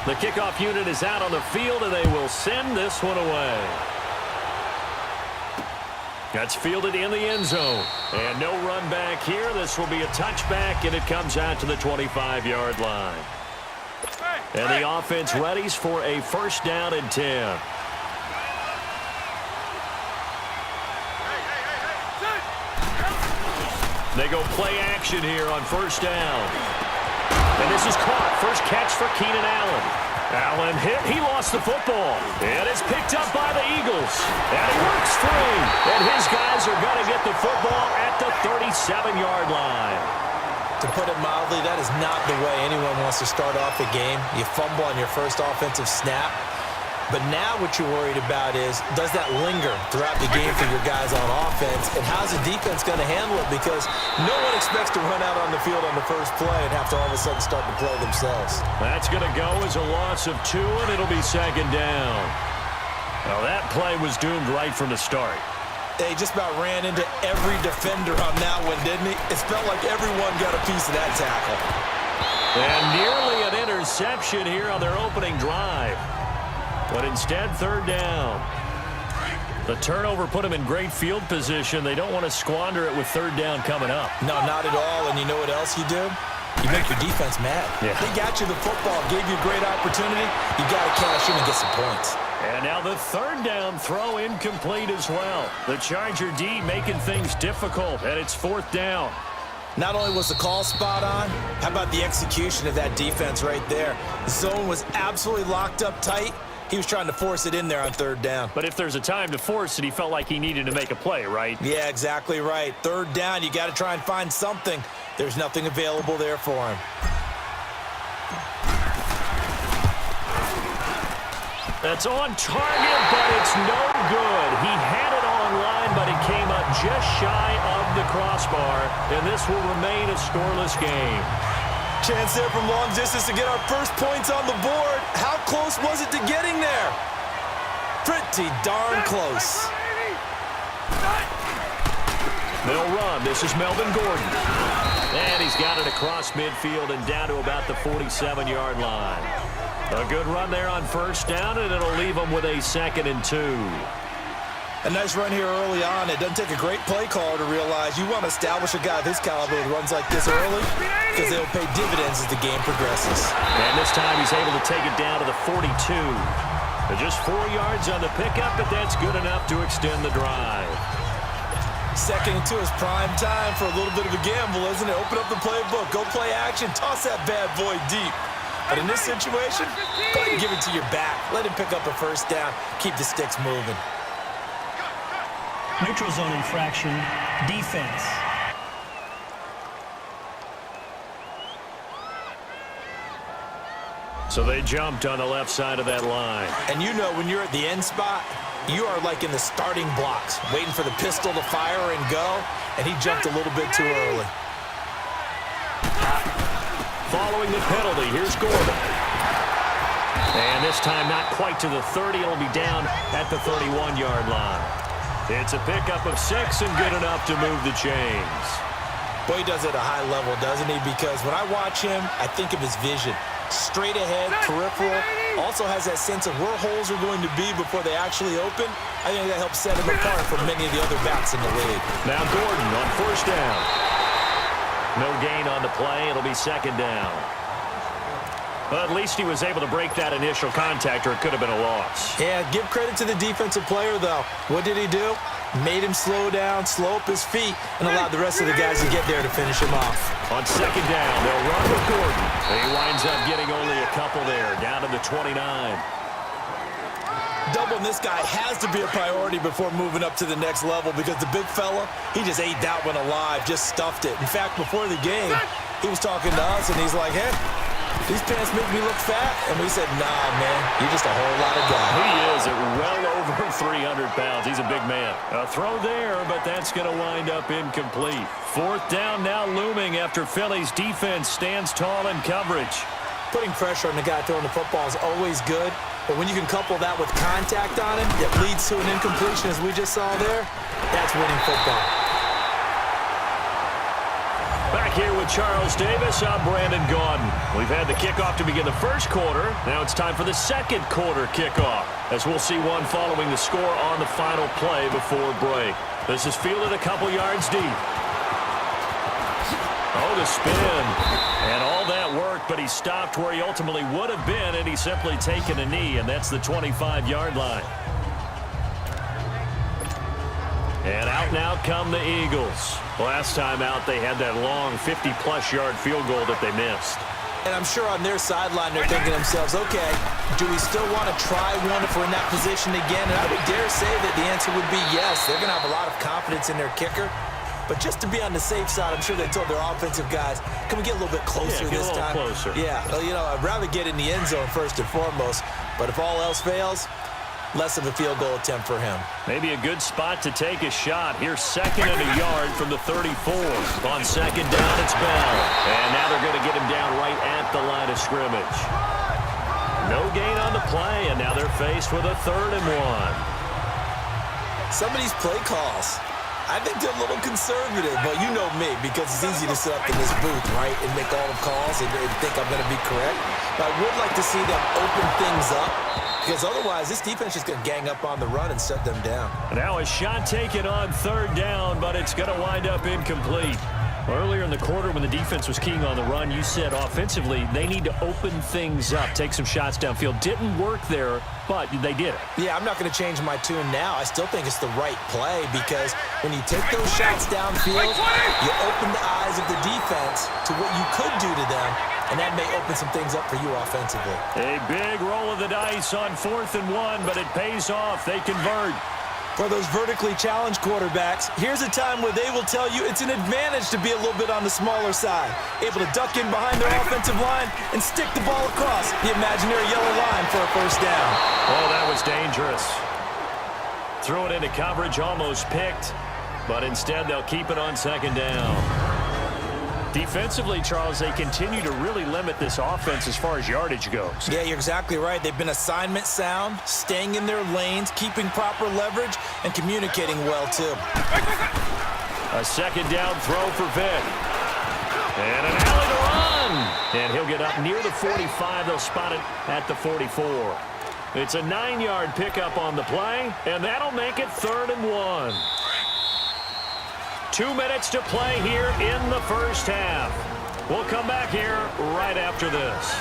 The kickoff unit is out on the field, and they will send this one away. That's fielded in the end zone. And no run back here. This will be a touchback, and it comes out to the 25-yard line. And the offense readies for a first down and 10. They go play action here on first down. And this is caught. First catch for Keenan Allen. Allen hit. He lost the football. And it's picked up by the Eagles. And he works free. And his guys are going to get the football at the 37-yard line. To put it mildly, that is not the way anyone wants to start off a game. You fumble on your first offensive snap. But now what you're worried about is, does that linger throughout the game for your guys on offense? And how's the defense going to handle it? Because no one expects to run out on the field on the first play and have to all of a sudden start to play themselves. That's going to go as a loss of 2, and it'll be second down. Well, that play was doomed right from the start. They just about ran into every defender on that one, didn't he? It felt like everyone got a piece of that tackle. And nearly an interception here on their opening drive. But instead, third down. The turnover put them in great field position. They don't want to squander it with third down coming up. No, not at all. And you know what else you do? You make your defense mad. Yeah. They got you the football, gave you a great opportunity. You got to cash in and get some points. And now the third down throw incomplete as well. The Charger D making things difficult, and it's fourth down. Not only was the call spot on, how about the execution of that defense right there? The zone was absolutely locked up tight. He was trying to force it in there on third down. But if there's a time to force it, he felt like he needed to make a play, right? Yeah, exactly right. Third down, you got to try and find something. There's nothing available there for him. That's on target, but it's no good. He had it on line, but it came up just shy of the crossbar, and this will remain a scoreless game. Chance there from long distance to get our first points on the board. How close was it to getting there? Pretty darn close. They'll run. This is Melvin Gordon. And he's got it across midfield and down to about the 47-yard line. A good run there on first down, and it'll leave them with a 2nd and 2. A nice run here early on. It doesn't take a great play caller to realize you want to establish a guy of his caliber who runs like this early because they'll pay dividends as the game progresses. And this time he's able to take it down to the 42. Just 4 yards on the pickup, but that's good enough to extend the drive. 2nd and 2 is prime time for a little bit of a gamble, isn't it? Open up the playbook, go play action, toss that bad boy deep. But in this situation, go ahead and give it to your back. Let him pick up a first down, keep the sticks moving. Neutral zone infraction, defense. So they jumped on the left side of that line. And you know when you're at the end spot, you are like in the starting blocks, waiting for the pistol to fire and go, and he jumped a little bit too early. Following the penalty, here's Gordon. And this time not quite to the 30. It'll be down at the 31-yard line. It's a pickup of 6 and good enough to move the chains. Boy, he does it at a high level, doesn't he? Because when I watch him, I think of his vision. Straight ahead, peripheral. Also has that sense of where holes are going to be before they actually open. I think that helps set him apart from many of the other backs in the league. Now Gordon on first down. No gain on the play. It'll be 2nd down. But at least he was able to break that initial contact, or it could have been a loss. Yeah, give credit to the defensive player, though. What did he do? Made him slow down, slow up his feet, and allowed the rest of the guys to get there to finish him off. On 2nd down, they'll run with Gordon. He winds up getting only a couple there, down to the 29. Doubling this guy has to be a priority before moving up to the next level because the big fella, he just ate that one alive, just stuffed it. In fact, before the game, he was talking to us, and he's like, hey, these pants make me look fat. And we said, nah, man, you're just a whole lot of guy. He is at well over 300 pounds. He's a big man. A throw there, but that's going to wind up incomplete. 4th down now looming after Philly's defense stands tall in coverage. Putting pressure on the guy throwing the football is always good, but when you can couple that with contact on him that leads to an incompletion, as we just saw there, that's winning football. Back here with Charles Davis, I'm Brandon Gaudin. We've had the kickoff to begin the first quarter. Now it's time for the second quarter kickoff, as we'll see one following the score on the final play before break. This is fielded a couple yards deep. Oh, the spin. And all that worked, but he stopped where he ultimately would have been, and he's simply taken a knee, and that's the 25-yard line. And out now come the Eagles. Last time out, they had that long 50-plus yard field goal that they missed. And I'm sure on their sideline, they're thinking to themselves, okay, do we still want to try one if we're in that position again? And I would dare say that the answer would be yes. They're going to have a lot of confidence in their kicker. But just to be on the safe side, I'm sure they told their offensive guys, can we get a little bit closer this time? Closer. Yeah, well, you know, I'd rather get in the end zone first and foremost. But if all else fails, less of a field goal attempt for him. Maybe a good spot to take a shot. Here's second and a yard from the 34. On second down, it's Bell. And now they're going to get him down right at the line of scrimmage. No gain on the play, and now they're faced with a 3rd and 1. Some of these play calls, I think they're a little conservative, but you know me, because it's easy to sit up in this booth, right, and make all the calls and think I'm going to be correct. But I would like to see them open things up, because otherwise this defense is going to gang up on the run and shut them down. Now a shot taken on 3rd down, but it's going to wind up incomplete. Earlier in the quarter when the defense was keying on the run, you said offensively they need to open things up, take some shots downfield. Didn't work there, but they did it. Yeah, I'm not going to change my tune now. I still think it's the right play because when you take those shots downfield, you open the eyes of the defense to what you could do to them, and that may open some things up for you offensively. A big roll of the dice on 4th and 1, but it pays off. They convert. For those vertically challenged quarterbacks, here's a time where they will tell you it's an advantage to be a little bit on the smaller side, able to duck in behind their offensive line and stick the ball across the imaginary yellow line for a first down. Oh, that was dangerous. Threw it into coverage, almost picked, but instead they'll keep it on 2nd down. Defensively, Charles, they continue to really limit this offense as far as yardage goes. Yeah, you're exactly right. They've been assignment sound, staying in their lanes, keeping proper leverage, and communicating well, too. A 2nd down throw for Vick. And an alley to run. And he'll get up near the 45. They'll spot it at the 44. It's a 9-yard pickup on the play, and that'll make it 3rd and 1. 2 minutes to play here in the first half. We'll come back here right after this.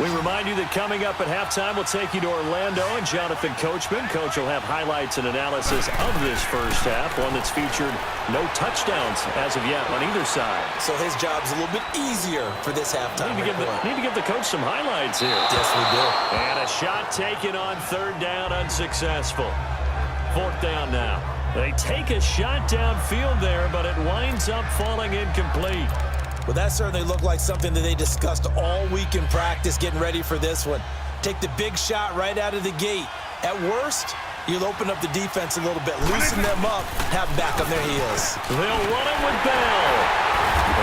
We remind you that coming up at halftime, we'll take you to Orlando and Jonathan Coachman. Coach will have highlights and analysis of this first half, one that's featured no touchdowns as of yet on either side. So his job's a little bit easier for this halftime. Need to give the coach some highlights here. Yes, we do. And a shot taken on 3rd down, unsuccessful. 4th down now. They take a shot downfield there, but it winds up falling incomplete. Well, that certainly looked like something that they discussed all week in practice getting ready for this one. Take the big shot right out of the gate. At worst, you'll open up the defense a little bit, loosen them up, have them back on their heels. They'll run it with Bell.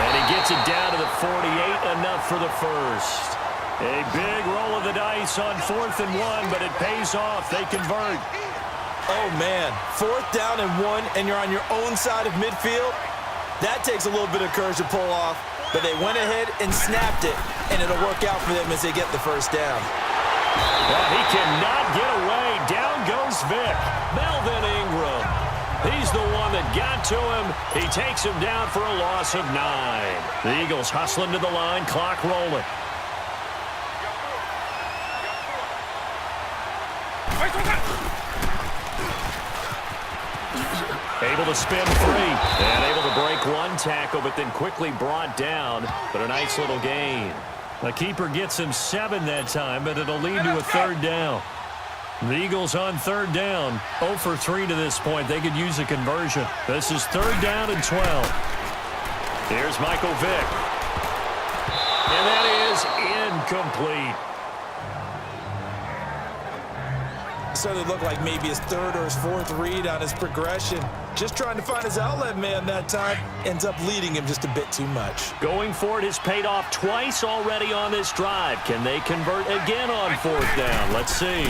And he gets it down to the 48, enough for the first. A big roll of the dice on 4th and 1, but it pays off. They convert. Oh, man. 4th down and 1, and you're on your own side of midfield? That takes a little bit of courage to pull off, but they went ahead and snapped it, and it'll work out for them as they get the first down. Well, he cannot get away. Down goes Vick. Melvin Ingram. He's the one that got to him. He takes him down for a loss of 9. The Eagles hustling to the line, clock rolling. Able to spin free and able to break one tackle, but then quickly brought down. But a nice little gain. The keeper gets him 7 that time, but it'll lead to a 3rd down. The Eagles on 3rd down, 0 for 3 to this point. They could use a conversion. This is 3rd down and 12. Here's Michael Vick. And that is incomplete. Certainly looked like maybe his 3rd or his 4th read on his progression. Just trying to find his outlet man that time. Ends up leading him just a bit too much. Going for it has paid off twice already on this drive. Can they convert again on 4th down? Let's see.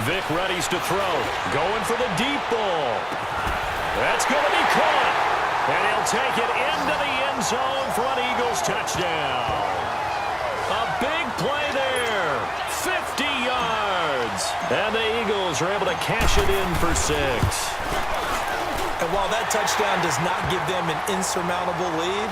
Vic readies to throw. Going for the deep ball. That's going to be caught. And he'll take it into the end zone for an Eagles touchdown. A big play there. 50 yards. And the Eagles are able to cash it in for 6. And while that touchdown does not give them an insurmountable lead,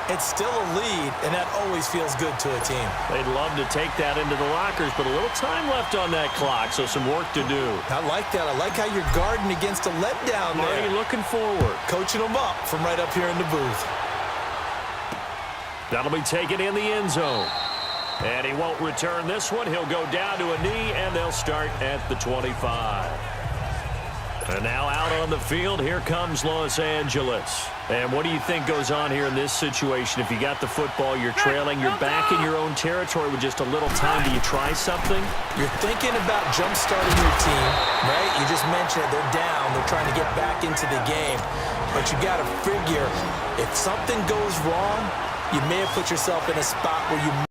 it's still a lead, and that always feels good to a team. They'd love to take that into the lockers, but a little time left on that clock, so some work to do. I like that. I like how you're guarding against a letdown there. Already looking forward. Coaching them up from right up here in the booth. That'll be taken in the end zone. And he won't return this one. He'll go down to a knee, and they'll start at the 25. And now out on the field, here comes Los Angeles. And what do you think goes on here in this situation? If you got the football, you're trailing, you're back in your own territory with just a little time. Do you try something? You're thinking about jump-starting your team, right? You just mentioned it. They're down. They're trying to get back into the game. But you got to figure, if something goes wrong, you may have put yourself in a spot where you